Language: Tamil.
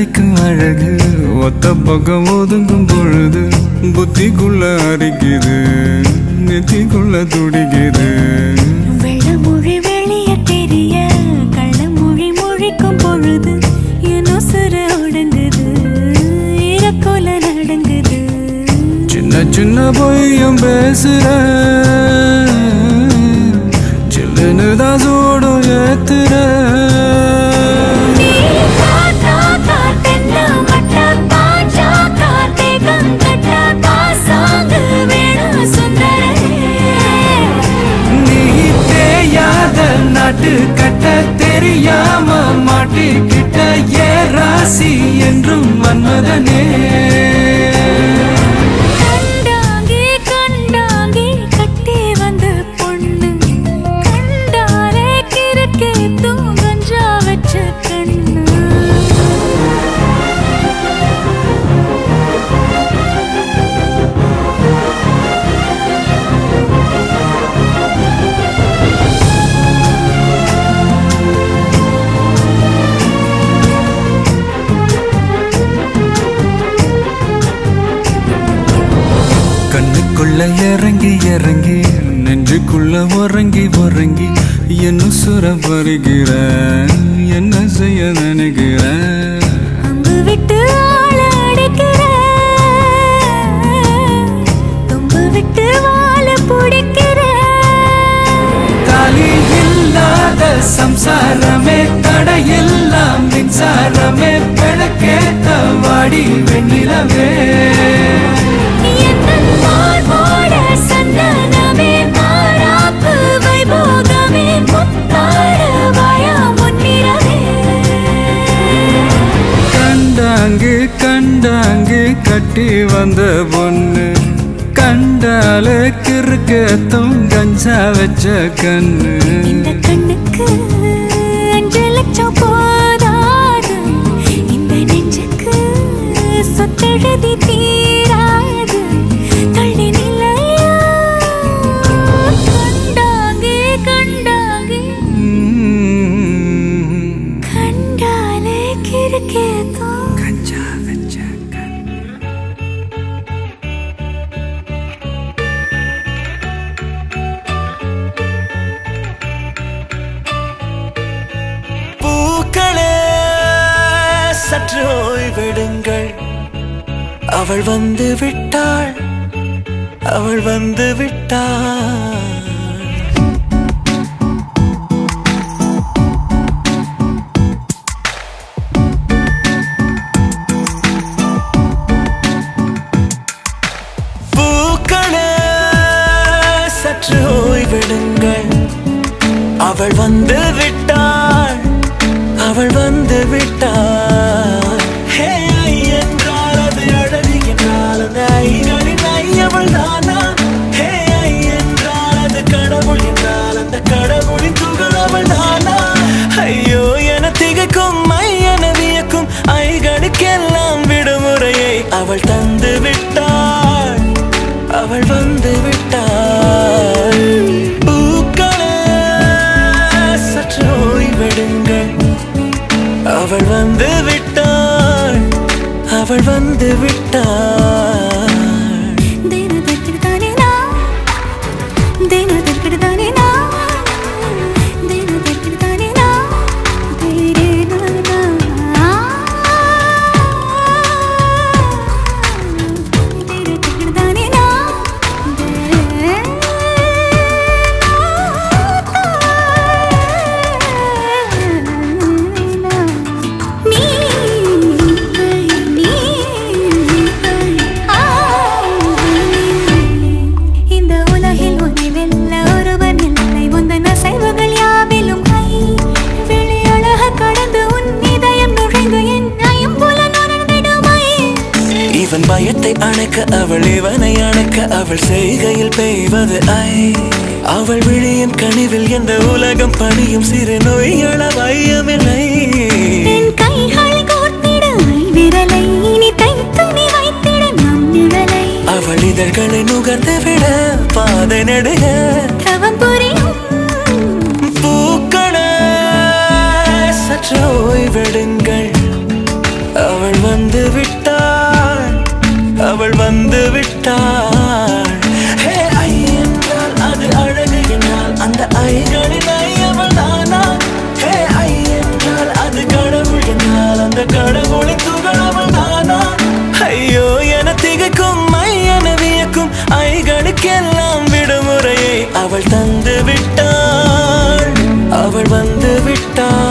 அணைக்கும் அழகு ஒத்த பக்கம் ஒதுங்கும் பொழுது புத்திக்குள்ள அரிக்குது நெத்திக்குள்ள துடிக்குது வெள்ளமொழி வெளிய தெரிய கள்ளமொழி மொழிக்கும் பொழுது என் உசுர ஒடுங்குது இறக்கோல நடங்குது சின்ன சின்ன பொய்யும் பேசுற சில்லுன்னு தான் சூடும் ஏத்துற நாட்டு கட்ட தெரியாம மாட்டிக்கிட்ட ஏ ராசி என்றும் மன்மதனே கண்டாங்கி கண்டாங்கி கட்டி வந்த பொண்ணு கண்டாலே கிறுக்கே தூங்கஞ்சா வச்ச கண்ணு கண்ணுக்குள்ள இறங்கி இறங்கி நெஞ்சுக்குள்ள உறங்கி உறங்கி என்ன சுர பருகிற என்ன செய்ய நினைக்கிற அம்பு விட்டு ஆள அடிக்கிற தும்பு விட்டு வாழ பிடிக்கிற தாலி இல்லாத சம்சாரமே தடையெல்லாம் மின்சாரமே பிழக்கேத்த வாடி வெண்ணிலவே கண்டாங்கு கண்டாங்கு கட்டி வந்த பொண்ணு கண்டால கிறுக்கத்தும் கஞ்சா வச்ச கண்ணு இந்த கண்ணுக்கு 5 லட்சம் போதாது இந்த நெஞ்சுக்கு சொத்தெழுதி தீராது தள்ளி நிலையா கண்டாங்கு கண்டாங்கு கண்டாலே கிறுக்கத்தும் சற்று ஓய்வெடுங்கள் அவள் வந்து விட்டாள் அவள் வந்து விட்டாள் பூக்களே சற்று ஓய்வெடுங்கள் அவள் வந்து விட்டாள் அவள் வந்து விட்டாள் ஹே ஐ என்றால் அது அழகு என்றால் அந்த ஐகளின் ஐ அவள் தானா ஹே ஐ என்றால் அது கடவுள் என்றால் அந்த கடவுளின் துகள் அவள் தானா ஐயோ என திகைக்கும் ஐ என வியக்கும் ஐகளுக்கெல்லாம் விடுமுறையை அவள் தந்து விட்டாள் அவள் வந்து விட்டாள் பூக்களே சற்று ஓய்வெடுங்கள் அவள் வந்து விட்டாள் அவள் வந்து விட்டாள் பயத்தை அணைக்க அவள் இவனை அணைக்க அவள் செய்கையில் பெய்வது ஐ அவள் விழியின் கனிவில் எந்த உலகம் பணியும் சிறு நோய்கள வையமில்லை என் கைகள் கோர்த்திட விரலை இனி தைத்து நீ வைத்திட நம் நிழலை அவள் இதழ்களை நுகர்ந்து விட பாதை நடுக தவம் புரியும் பூக்களே சற்று ஓய்வெடுங்கள் அவள் விட்டாள், அவள் வந்து விட்டாள்.